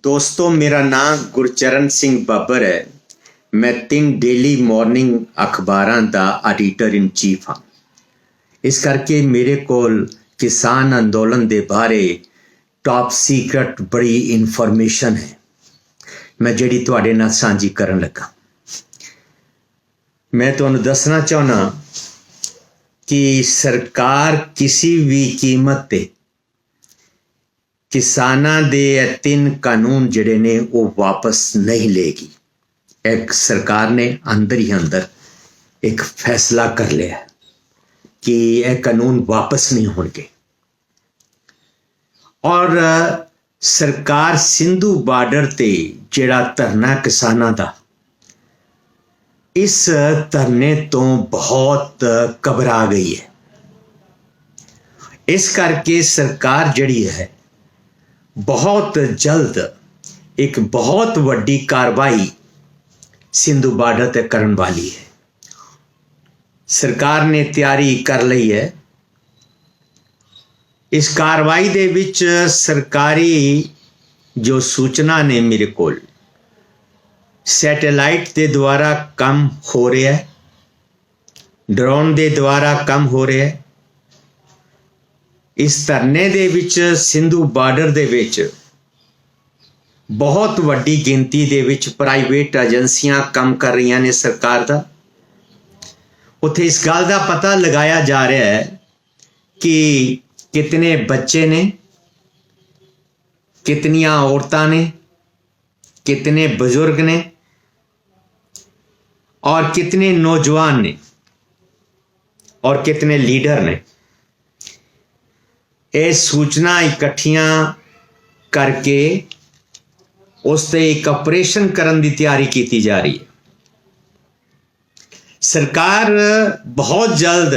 दोस्तों, मेरा नाम गुरचरण सिंह ਬੱਬਰ है। मैं 3 डेली मॉर्निंग अखबारां ਦਾ ਐਡੀਟਰ ਇਨ ਚੀਫ ਹਾਂ। ਇਸ ਕਰਕੇ ਮੇਰੇ ਕੋਲ ਕਿਸਾਨ ਅੰਦੋਲਨ ਦੇ ਬਾਰੇ ਟੌਪ ਸੀਕ੍ਰੇਟ ਬੜੀ ਇਨਫੋਰਮੇਸ਼ਨ ਹੈ, ਮੈਂ ਜਿਹੜੀ ਤੁਹਾਡੇ ਨਾਲ ਸਾਂਝੀ ਕਰਨ ਲੱਗਾ। मैं ਤੁਹਾਨੂੰ ਦੱਸਣਾ ਚਾਹੁੰਦਾ कि सरकार किसी भी कीमत ते किसानां दे 3 कानून जिहड़े ने वो वापस नहीं लेगी। एक सरकार ने अंदर ही अंदर एक फैसला कर लिया कि यह कानून वापस नहीं होंगे और सरकार सिंधु बार्डर ते जिहड़ा धरना किसानां दा, इस धरने तो बहुत घबरा गई है। इस करके सरकार जड़ी है बहुत जल्द एक बहुत वड्डी कार्रवाई सिंधु बार्डर ते करन वाली है। सरकार ने तैयारी कर ली है। इस कार्रवाई दे विच सरकारी जो सूचना ने मेरे कोल सैटेलाइट के द्वारा कम हो रहा है, ड्रोन के द्वारा कम हो रहा है। इस धरने दे विच सिंधु बार्डर दे विच बहुत वड्डी गिनती दे विच प्राइवेट एजेंसियां काम कर रही ने सरकार दा। उत्थे इस गल का पता लगाया जा रहा है कि कितने बच्चे ने, कितनियां औरतां ने, कितने बुजुर्ग ने और कितने नौजवान ने और कितने लीडर ने। ये सूचना इकट्ठियां करके उसते एक ऑपरेशन करने की तैयारी की जा रही है। सरकार बहुत जल्द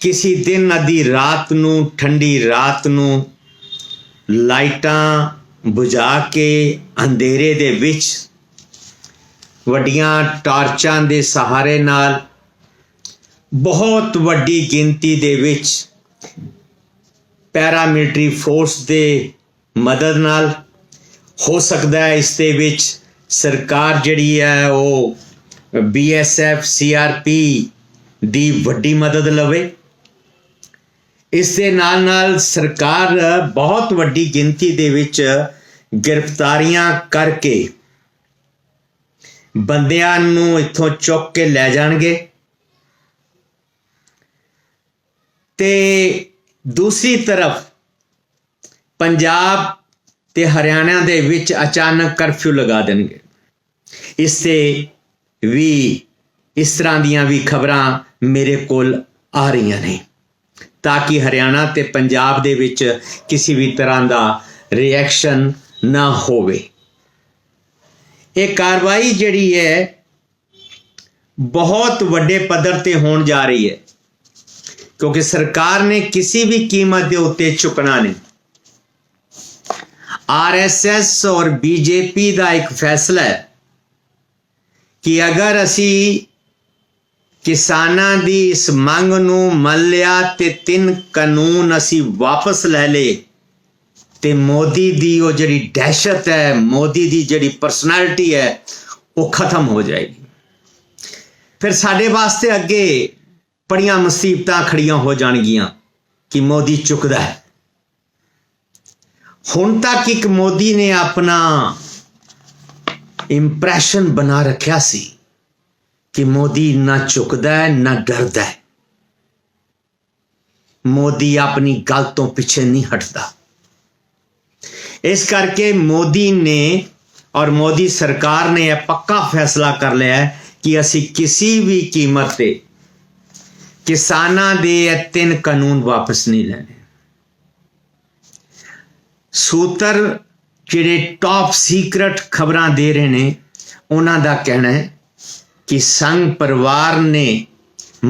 किसी दिन अद्धी रात नूं, ठंडी रात नूं लाइटां बुझा के अंधेरे दे विच वड्डियां टार्चां दे सहारे नाल बहुत वड्डी गिनती दे विच पैरामिलिटरी फोर्स दे मदद नाल हो सकता है इस दे विच सरकार जिहड़ी है वो BSF CRP दी वड्डी मदद लवे। इस दे नाल नाल सरकार बहुत वड्डी गिनती दे विच गिरफ्तारियां करके बंदियां नूं इत्थों चुक के लै जाणगे ते दूसरी तरफ पंजाब ते हरियाणा दे विच अचानक कर्फ्यू लगा देंगे। इससे भी इस तरह दियां भी खबरां मेरे कोल आ रही ने ताकि हरियाणा ते पंजाब दे विच किसी भी तरह का रिएक्शन ना होवे। ये कार्रवाई जिहड़ी है बहुत वड्डे पद्धर ते होण जा रही है क्योंकि सरकार ने किसी भी कीमत के उत्ते झुकना नहीं। RSS और BJP का एक फैसला है कि अगर असी किसानां दी इस मंग नूं मन लिया ते 3 कानून असी वापस लै ले ते मोदी दी वो जिहड़ी दहशत है, मोदी दी जिहड़ी परसनैलिटी है वो खत्म हो जाएगी। फिर साडे वास्ते अगे बड़ियां मुसीबतां खड़ियां हो जाणगियां कि मोदी चुकदा है। हुण तक एक मोदी ने अपना इंप्रैशन बना रखा सी कि मोदी ना चुकदा है ना डरदा है। मोदी अपनी गल तो पीछे नहीं हटता। इस करके मोदी ने और मोदी सरकार ने यह पक्का फैसला कर लिया है कि असी किसी भी कीमत पे किसानां दे 3 कानून वापस नहीं लेने। सूत्र जिहड़े टॉप सीक्रेट खबरां दे रहे ने उन्हां दा कहना है कि संघ परिवार ने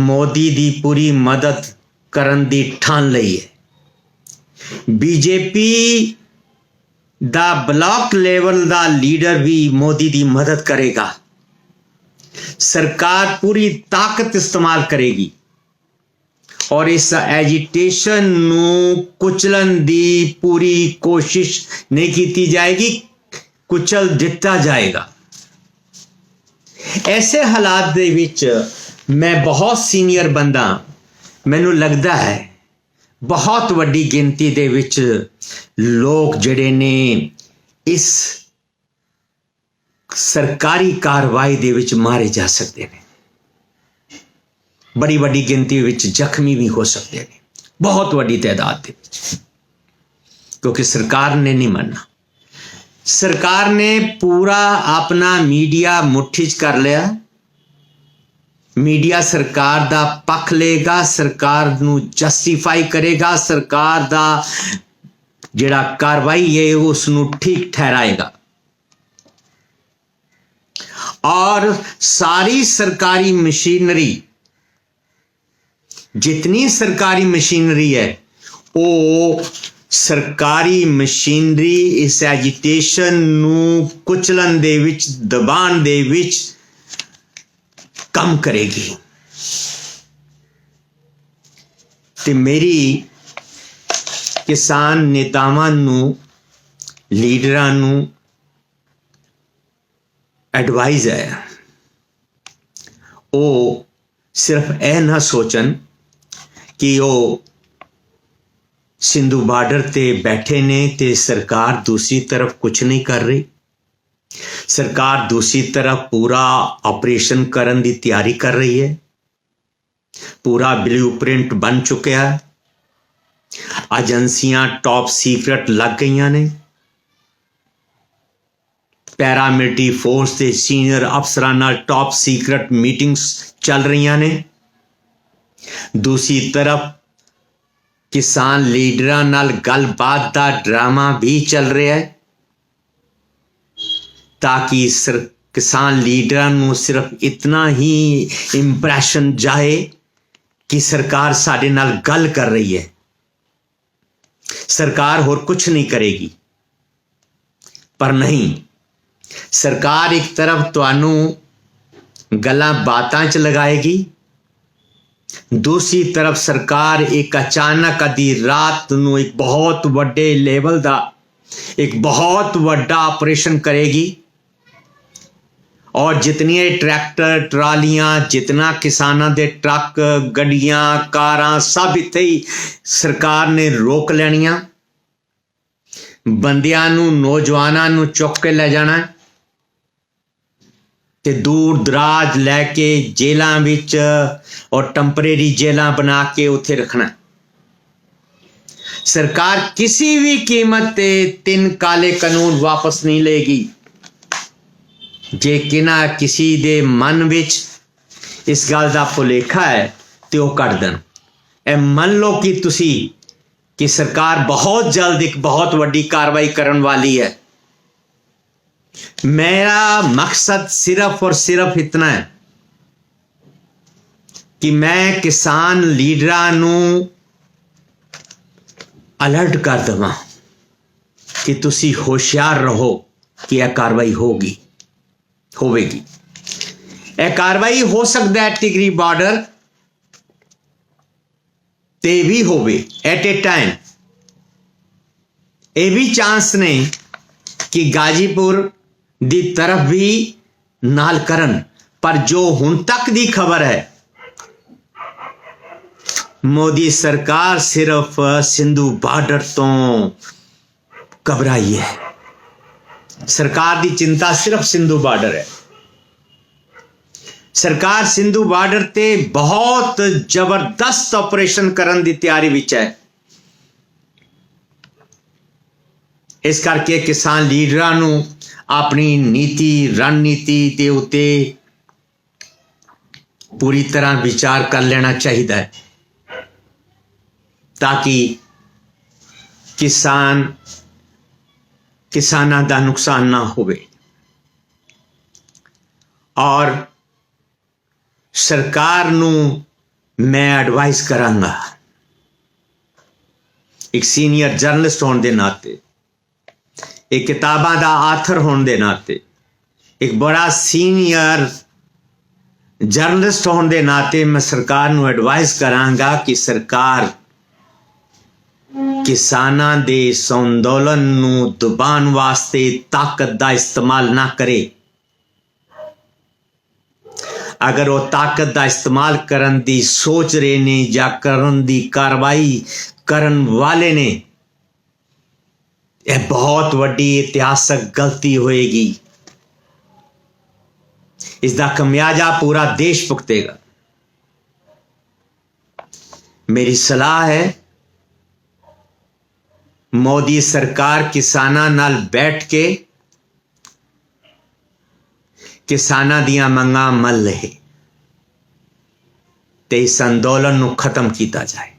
मोदी दी पूरी मदद करन दी ठान लई है। BJP दा ब्लॉक लेवल दा लीडर भी मोदी दी मदद करेगा। सरकार पूरी ताकत इस्तेमाल करेगी ਔਰ ਇਸ ਐਜੀਟੇਸ਼ਨ ਨੂੰ ਕੁਚਲਣ ਦੀ ਪੂਰੀ ਕੋਸ਼ਿਸ਼ ਨਹੀਂ ਕੀਤੀ ਜਾਏਗੀ, ਕੁਚਲ ਦਿੱਤਾ ਜਾਏਗਾ। ਐਸੇ ਹਾਲਾਤ ਦੇ ਵਿੱਚ ਮੈਂ ਬਹੁਤ ਸੀਨੀਅਰ ਬੰਦਾ, ਮੈਨੂੰ ਲੱਗਦਾ ਹੈ ਬਹੁਤ ਵੱਡੀ ਗਿਣਤੀ ਦੇ ਵਿੱਚ ਲੋਕ ਜਿਹੜੇ ਨੇ ਇਸ ਸਰਕਾਰੀ ਕਾਰਵਾਈ ਦੇ ਵਿੱਚ ਮਾਰੇ ਜਾ ਸਕਦੇ ਨੇ, ਬੜੀ ਵੱਡੀ ਗਿਣਤੀ ਵਿੱਚ ਜ਼ਖਮੀ ਵੀ ਹੋ ਸਕਦੇ ਨੇ, ਬਹੁਤ ਵੱਡੀ ਤਾਦਾਦ ਦੇ ਵਿੱਚ, ਕਿਉਂਕਿ ਸਰਕਾਰ ਨੇ ਨਹੀਂ ਮੰਨਣਾ। ਸਰਕਾਰ ਨੇ ਪੂਰਾ ਆਪਣਾ ਮੀਡੀਆ ਮੁੱਠੀ 'ਚ ਕਰ ਲਿਆ। ਮੀਡੀਆ ਸਰਕਾਰ ਦਾ ਪੱਖ ਲਏਗਾ, ਸਰਕਾਰ ਨੂੰ ਜਸਟੀਫਾਈ ਕਰੇਗਾ, ਸਰਕਾਰ ਦਾ ਜਿਹੜਾ ਕਾਰਵਾਈ ਹੈ ਉਸ ਨੂੰ ਠੀਕ ਠਹਿਰਾਏਗਾ। और सारी सरकारी मशीनरी, जितनी सरकारी मशीनरी है, वो सरकारी मशीनरी इस एजिटेशन ਨੂੰ ਕੁਚਲਣ ਦੇ ਵਿੱਚ, ਦਬਾਉਣ ਦੇ ਵਿੱਚ ਕੰਮ ਕਰੇਗੀ। ਤੇ ਮੇਰੀ ਕਿਸਾਨ ਨੇਤਾਵਾਂ ਨੂੰ, ਲੀਡਰਾਂ ਨੂੰ ਐਡਵਾਈਜ਼ ਹੈ, ਉਹ ਸਿਰਫ ਇਹ ਨਾ ਸੋਚਣ ਕਿ ਉਹ ਸਿੰਧੂ ਬਾਰਡਰ ਤੇ ਬੈਠੇ ਨੇ ਤੇ ਸਰਕਾਰ ਦੂਸਰੀ ਤਰਫ ਕੁਝ ਨਹੀਂ ਕਰ ਰਹੀ। ਸਰਕਾਰ ਦੂਸਰੀ ਤਰਫ ਪੂਰਾ ਆਪਰੇਸ਼ਨ ਕਰਨ ਦੀ ਤਿਆਰੀ ਕਰ ਰਹੀ ਹੈ, ਪੂਰਾ ਬਲੂਪ੍ਰਿੰਟ ਬਣ ਚੁੱਕਿਆ ਹੈ, ਏਜੰਸੀਆਂ ਟੌਪ ਸੀਕ੍ਰੇਟ ਲੱਗ ਗਈਆਂ ਨੇ, ਪੈਰਾਮਿਲਟਰੀ ਫੋਰਸ ਦੇ ਸੀਨੀਅਰ ਅਫਸਰਾਂ ਨਾਲ ਟੌਪ ਸੀਕ੍ਰੇਟ ਮੀਟਿੰਗਸ ਚੱਲ ਰਹੀਆਂ ਨੇ। ਦੂਸਰੀ ਤਰਫ ਕਿਸਾਨ ਲੀਡਰਾਂ ਨਾਲ ਗੱਲਬਾਤ ਦਾ ਡਰਾਮਾ ਵੀ ਚੱਲ ਰਿਹਾ ਹੈ, ताकि किसान लीडਰਾਂ ਨੂੰ ਸਿਰਫ ਇਤਨਾ ਹੀ ਇੰਪ੍ਰੈਸ਼ਨ ਜਾਏ ਕਿ ਸਰਕਾਰ ਸਾਡੇ ਨਾਲ ਗੱਲ ਕਰ ਰਹੀ ਹੈ, ਸਰਕਾਰ ਹੋਰ ਕੁਝ ਨਹੀਂ ਕਰੇਗੀ। ਪਰ ਨਹੀਂ, ਸਰਕਾਰ ਇੱਕ ਤਰਫ ਤੁਹਾਨੂੰ ਗੱਲਾਂ ਬਾਤਾਂ 'ਚ ਲਗਾਏਗੀ, ਦੂਸਰੀ ਤਰਫ ਸਰਕਾਰ ਇੱਕ ਅਚਾਨਕ ਅੱਧੀ ਰਾਤ ਨੂੰ ਇੱਕ ਬਹੁਤ ਵੱਡੇ ਲੈਵਲ ਦਾ ਇੱਕ ਬਹੁਤ ਵੱਡਾ ਆਪਰੇਸ਼ਨ ਕਰੇਗੀ और जितनी ट्रैक्टर ट्रालियां, जितना किसानों के ट्रक, गड्डियां, कारां, सब इत्थे ही सरकार ने रोक लैनियां, बंदियां नूं, नौजवानां नूं चुक के ले जाना ते दूर दराज लैके जेलों विच और टंपरेरी जेलां बना के उत्थे रखना। सरकार किसी भी कीमत ते 3 काले कानून वापस नहीं लेगी। जे किसी दे मन विच इस गल का भुलेखा है तो वह कट देन। ए मन लो कि तुसी कि सरकार बहुत जल्द एक बहुत वड्डी कार्रवाई करने वाली है। मेरा मकसद सिर्फ और सिर्फ इतना है कि मैं किसान लीडरां नूं अलर्ट कर देवां कि तुसी होशियार रहो कि यह कार्रवाई होगी, होवेगी। यह कार्रवाई हो सकता है टिकरी बॉर्डर ते भी होवे एट ए टाइम। ये भी चांस ने कि गाजीपुर दी तरफ भी नाल करन, पर जो हुण तक दी खबर है, मोदी सरकार सिर्फ सिंधु बॉर्डर तो घबराई है। सरकार की चिंता सिर्फ सिंधु बॉर्डर है। सरकार सिंधु बॉर्डर ते बहुत जबरदस्त ऑपरेशन करन दी तैयारी विच है। इस करके किसान लीडरां नूं अपनी नीति रणनीति के उत्ते पूरी तरह विचार कर लेना चाहिए, ताकि किसानां दा नुकसान ना होवे। और सरकार नूं मैं एडवाइस करांगा, एक सीनियर जर्नलिस्ट होने के नाते, एक किताबां दा आथर होने के नाते, एक बड़ा सीनियर जर्नलिस्ट होने के नाते मैं सरकार नूं एडवाइस करांगा कि सरकार किसानां दे इस अंदोलन नूं दबाण वास्ते ताकत का इस्तेमाल ना करे। अगर वो ताकत का इस्तेमाल करन दी सोच रहे ने या करन दी कार्रवाई करन वाले ने, यह बहुत वड्डी इतिहासक गलती होएगी। इसका खमियाजा पूरा देश भुगतेगा। मेरी सलाह है मोदी सरकार किसानां नाल बैठ के किसानां दियां मंगां मन लहे ते इस अंदोलन नूं खत्म किया जाए,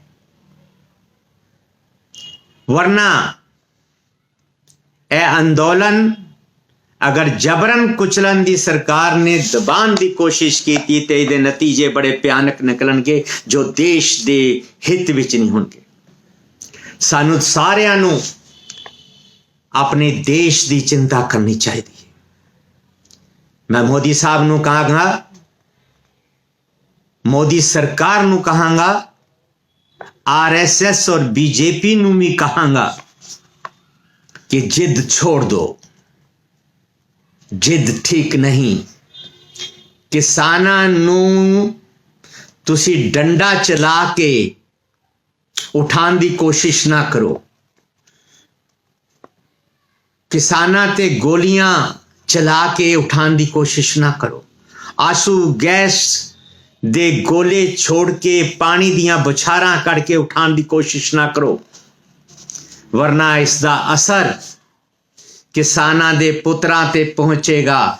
वरना यह अंदोलन अगर जबरन कुचलन दी सरकार ने दबाण की कोशिश की तो ये नतीजे बड़े भयानक निकलणगे जो देश के हित विच नहीं होणगे। सानू सारियां नूं अपने देश की चिंता करनी चाहिए। मैं मोदी साहब नूं कहांगा, मोदी सरकार नूं कहांगा, RSS और BJP नूं भी कहांगा कि जिद छोड़ दो। जिद ठीक नहीं। किसानां नूं तुसी डंडा चला के उठाने की कोशिश ना करो। किसानां ते गोलियां चला के उठाने की कोशिश ना करो। आंसू गैस दे गोले छोड़ के पानी दियां बौछारां करके उठाने की कोशिश ना करो, वरना इसका असर किसानां दे पुत्रां ते पहुंचेगा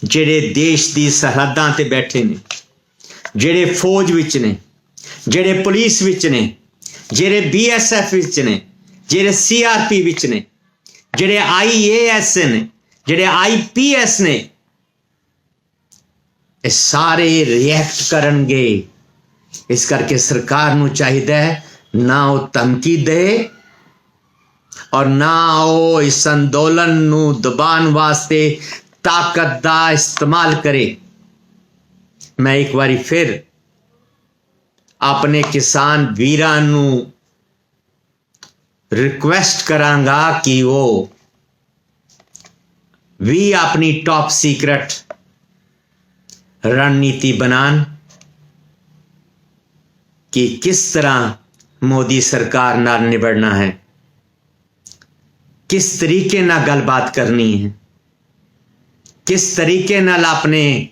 जेड़े देश दी सरहदां ते बैठे ने, जेड़े फौज विच ने, जेड़े पुलिस विच ने, जेड़े BSF विच ने, जेड़े CRP विच ने, जेड़े IAS ने, जेड़े IPS ने, ये सारे रिएक्ट करनगे। इस करके सरकार नूं चाहिदा है ना वो धमकी दे और ना वो इस अंदोलन नूं दबाण वास्ते ताकत का इस्तेमाल करे। मैं एक बारी फिर अपने किसान वीरां नूं रिक्वेस्ट करांगा कि वो भी अपनी टॉप सीक्रेट रणनीति बनान कि किस तरह मोदी सरकार नाल निबड़ना है, किस तरीके नाल गलबात करनी है, किस तरीके नाल अपने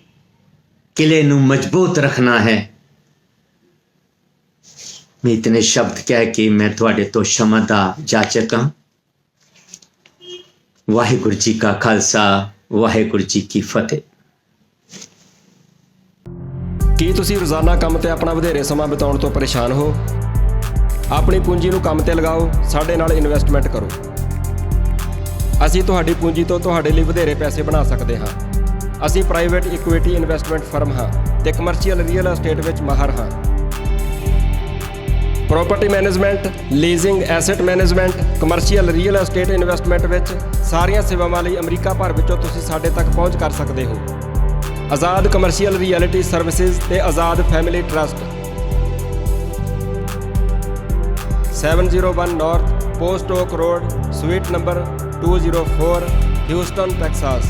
किले नूं मजबूत रखना है। मैं इतने शब्द कह के मैं तुहाडे तो क्षमा दा जाचक हां। वाहिगुरू जी का खालसा, वाहिगुरू जी की फतेह। ਕੀ ਤੁਸੀਂ ਰੋਜ਼ਾਨਾ ਕੰਮ ਤੇ ਆਪਣਾ ਵਧੇਰੇ ਸਮਾਂ ਬਿਤਾਉਣ ਤੋਂ ਪਰੇਸ਼ਾਨ ਹੋ? ਆਪਣੀ ਪੂੰਜੀ ਨੂੰ ਕੰਮ ਤੇ ਲਗਾਓ, ਸਾਡੇ ਨਾਲ ਇਨਵੈਸਟਮੈਂਟ ਕਰੋ। ਅਸੀਂ ਤੁਹਾਡੀ ਪੂੰਜੀ ਤੋਂ ਤੁਹਾਡੇ ਲਈ ਵਧੇਰੇ ਪੈਸੇ ਬਣਾ ਸਕਦੇ ਹਾਂ। ਅਸੀਂ ਪ੍ਰਾਈਵੇਟ ਇਕੁਇਟੀ ਇਨਵੈਸਟਮੈਂਟ ਫਰਮ ਹਾਂ ਤੇ ਕਮਰਸ਼ੀਅਲ ਰੀਅਲ ਏਸਟੇਟ ਵਿੱਚ ਮਾਹਰ ਹਾਂ। Property management, leasing, asset management, commercial real estate investment ਵਿੱਚ ਸਾਰੀਆਂ ਸੇਵਾਵਾਂ ਲਈ ਅਮਰੀਕਾ ਭਰ ਵਿੱਚੋਂ ਤੁਸੀਂ ਸਾਡੇ ਤੱਕ ਪਹੁੰਚ ਕਰ ਸਕਦੇ ਹੋ। आज़ाद कमर्शियल रियलिटी सर्विसेज ते Azad family trust 701 north post oak road, suite number 204, Houston, Texas.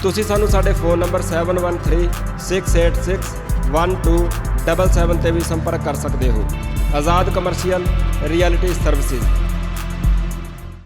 ਤੁਸੀਂ ਸਾਨੂੰ ਸਾਡੇ ਫ਼ੋਨ ਨੰਬਰ 7136861277 ਤੇ ਵੀ ਸੰਪਰਕ ਕਰ ਸਕਦੇ ਹੋ। ਆਜ਼ਾਦ ਕਮਰਸ਼ੀਅਲ ਰਿयलिटी सर्विसेज।